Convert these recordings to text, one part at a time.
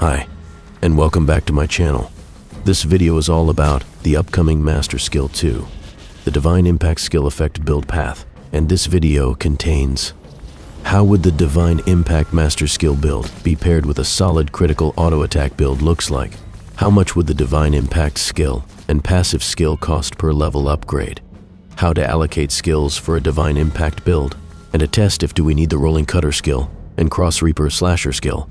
Hi, and welcome back to my channel. This video is all about the upcoming Master Skill 2, the Divine Impact Skill Effect build path, and this video contains how would the Divine Impact Master Skill build be paired with a solid critical auto attack build looks like, how much would the Divine Impact skill and passive skill cost per level upgrade, how to allocate skills for a Divine Impact build, and a test if do we need the Rolling Cutter skill and Cross Reaper Slasher skill.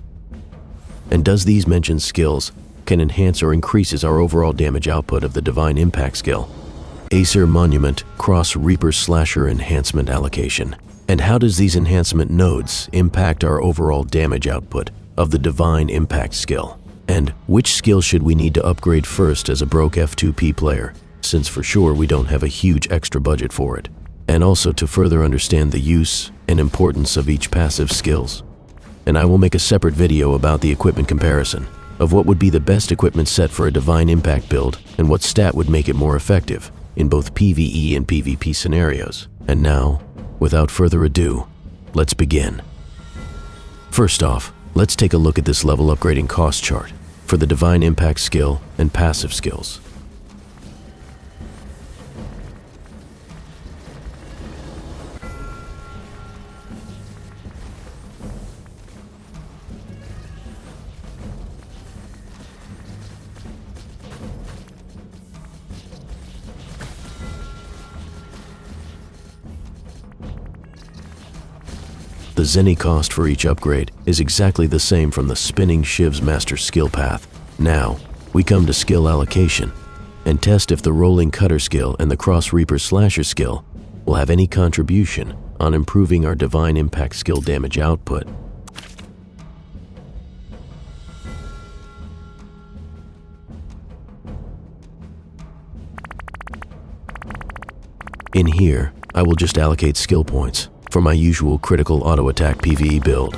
And does these mentioned skills can enhance or increases our overall damage output of the Divine Impact skill. Aesir Monument Cross Reaper Slasher Enhancement Allocation. And how does these enhancement nodes impact our overall damage output of the Divine Impact skill? And which skill should we need to upgrade first as a broke F2P player, since for sure we don't have a huge extra budget for it? And also to further understand the use and importance of each passive skills. And I will make a separate video about the equipment comparison of what would be the best equipment set for a Divine Impact build and what stat would make it more effective in both PvE and PvP scenarios. And now, without further ado, let's begin. First off, let's take a look at this level upgrading cost chart for the Divine Impact skill and passive skills. The Zenny cost for each upgrade is exactly the same from the Spinning Shiv's Master Skill path. Now, we come to skill allocation and test if the Rolling Cutter skill and the Cross Reaper Slasher skill will have any contribution on improving our Divine Impact skill damage output. In here, I will just allocate skill points for my usual critical auto attack PvE build.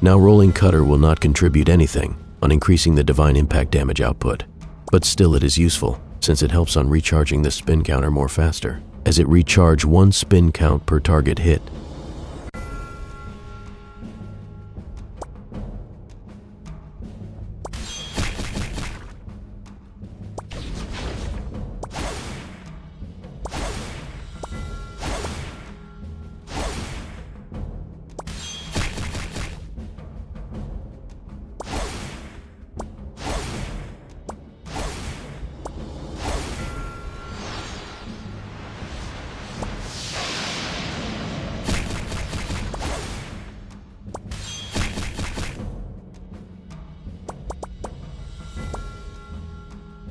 Now, Rolling Cutter will not contribute anything on increasing the Divine Impact damage output, but still it is useful since it helps on recharging the spin counter more faster, as it recharge 1 spin count per target hit.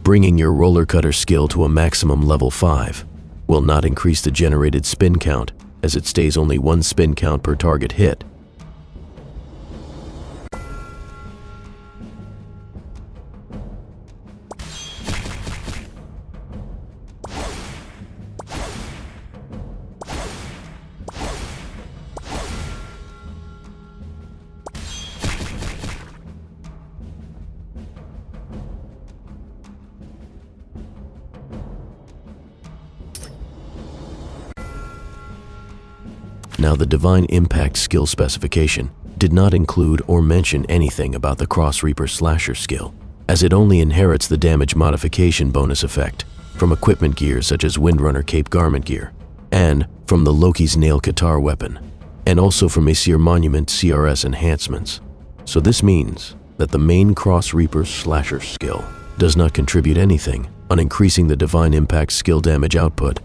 Bringing your Roller Cutter skill to a maximum level 5 will not increase the generated spin count, as it stays only 1 spin count per target hit. Now, the Divine Impact skill specification did not include or mention anything about the Cross Reaper Slasher skill, as it only inherits the damage modification bonus effect from equipment gear such as Windrunner Cape Garment gear, and from the Loki's Nail Katar weapon, and also from Aesir Monument CRS enhancements. So this means that the main Cross Reaper Slasher skill does not contribute anything on increasing the Divine Impact skill damage output.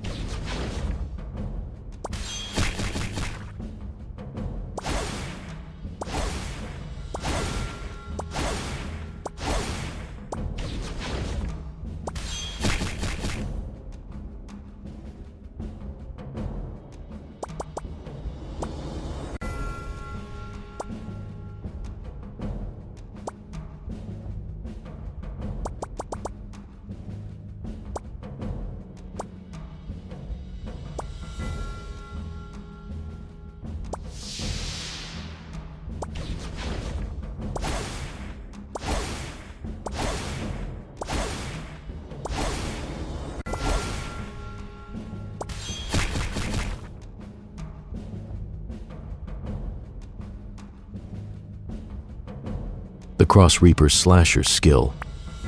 Cross Reaper Slasher skill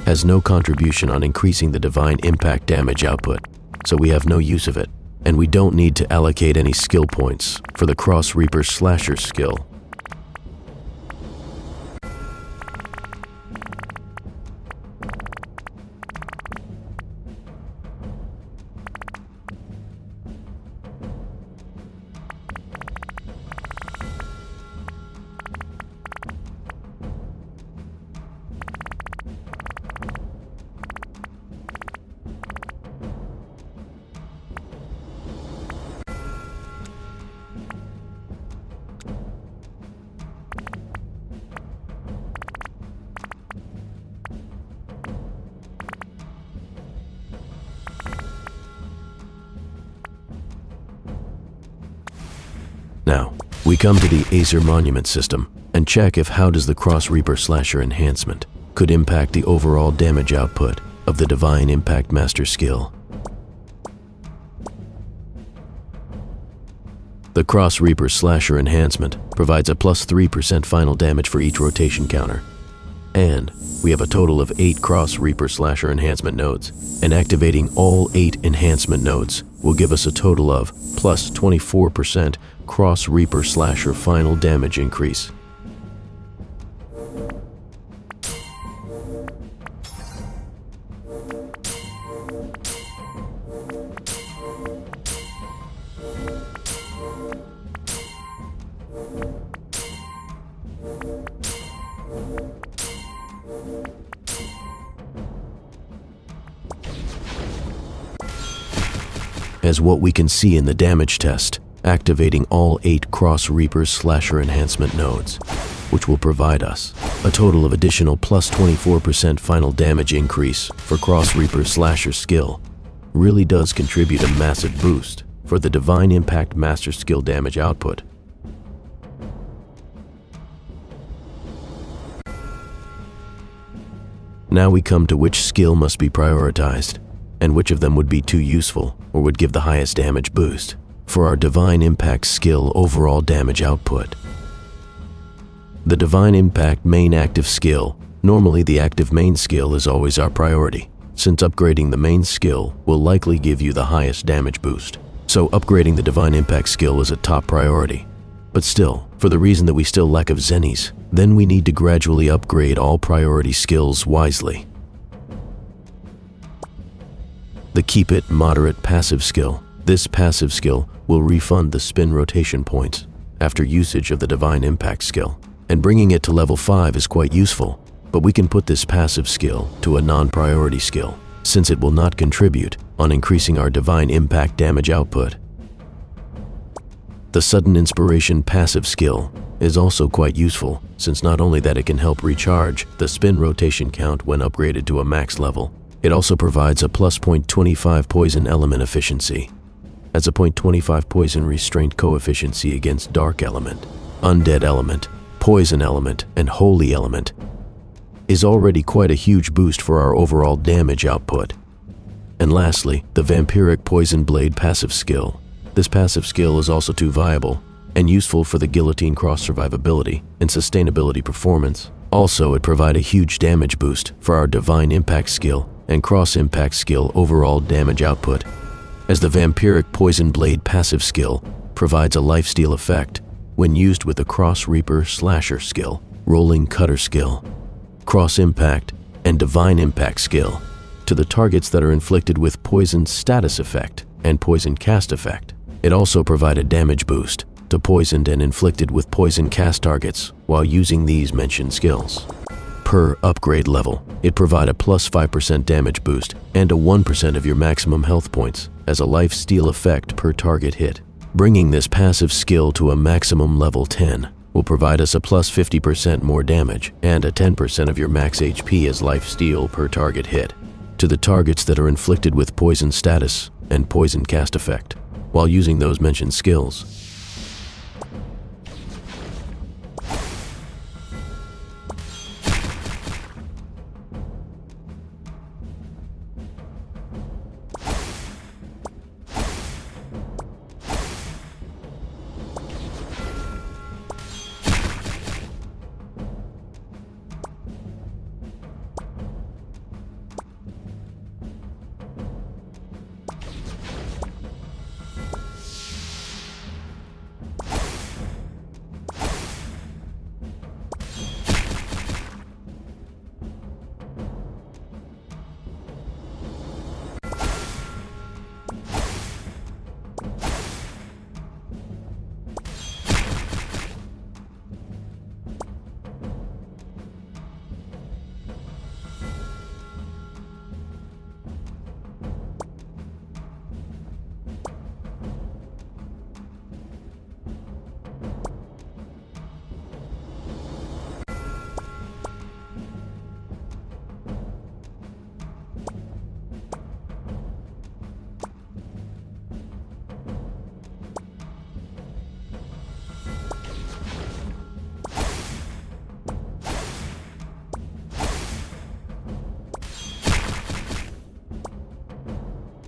has no contribution on increasing the divine impact damage output, so we have no use of it, and we don't need to allocate any skill points for the Cross Reaper Slasher skill. Now, we come to the Aesir Monument system and check if how does the Cross Reaper Slasher enhancement could impact the overall damage output of the Divine Impact Master skill. The Cross Reaper Slasher enhancement provides a plus 3% final damage for each rotation counter. And we have a total of 8 Cross Reaper Slasher enhancement nodes, and activating all 8 enhancement nodes will give us a total of plus 24% Cross Reaper Slasher final damage increase. As what we can see in the damage test, activating all 8 Cross Reaper Slasher enhancement nodes, which will provide us a total of additional plus 24% final damage increase for Cross Reaper Slasher skill, really does contribute a massive boost for the Divine Impact Master skill damage output. Now we come to which skill must be prioritized, and which of them would be too useful or would give the highest damage boost for our Divine Impact skill overall damage output. The Divine Impact main active skill, normally the active main skill, is always our priority, since upgrading the main skill will likely give you the highest damage boost. So upgrading the Divine Impact skill is a top priority. But still, for the reason that we still lack of zennies, then we need to gradually upgrade all priority skills wisely. The Keep It Moderate passive skill. This passive skill will refund the spin rotation points after usage of the Divine Impact skill, and bringing it to level 5 is quite useful, but we can put this passive skill to a non-priority skill, since it will not contribute on increasing our Divine Impact damage output. The Sudden Inspiration passive skill is also quite useful, since not only that it can help recharge the spin rotation count when upgraded to a max level, it also provides a plus 0.25 poison element efficiency, as a 0.25 poison restraint coefficiency against dark element, undead element, poison element, and holy element, is already quite a huge boost for our overall damage output. And lastly, the Vampiric Poison Blade passive skill. This passive skill is also too viable and useful for the Guillotine Cross survivability and sustainability performance. Also, it provides a huge damage boost for our Divine Impact skill and Cross Impact skill overall damage output, as the Vampiric Poison Blade passive skill provides a lifesteal effect when used with the Cross Reaper Slasher skill, Rolling Cutter skill, Cross Impact, and Divine Impact skill to the targets that are inflicted with Poison Status effect and Poison Cast effect. It also provides a damage boost to poisoned and inflicted with Poison Cast targets while using these mentioned skills. Per upgrade level, it provides a plus 5% damage boost and a 1% of your maximum health points as a lifesteal effect per target hit. Bringing this passive skill to a maximum level 10 will provide us a plus 50% more damage and a 10% of your max HP as lifesteal per target hit to the targets that are inflicted with Poison Status and Poison Cast effect while using those mentioned skills.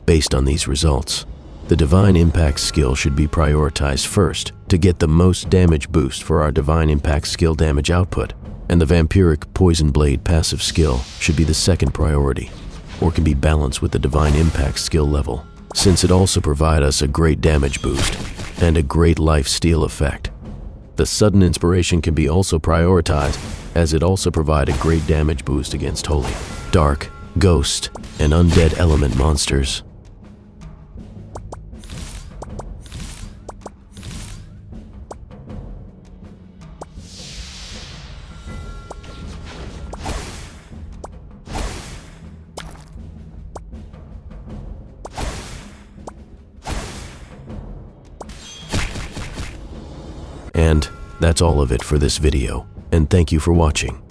Based on these results, the Divine Impact skill should be prioritized first to get the most damage boost for our Divine Impact skill damage output, and the Vampiric Poison Blade passive skill should be the second priority, or can be balanced with the Divine Impact skill level, since it also provides us a great damage boost and a great life steal effect. The Sudden Inspiration can be also prioritized, as it also provides a great damage boost against Holy, Dark, Ghost, and Undead element monsters. And that's all of it for this video, and thank you for watching.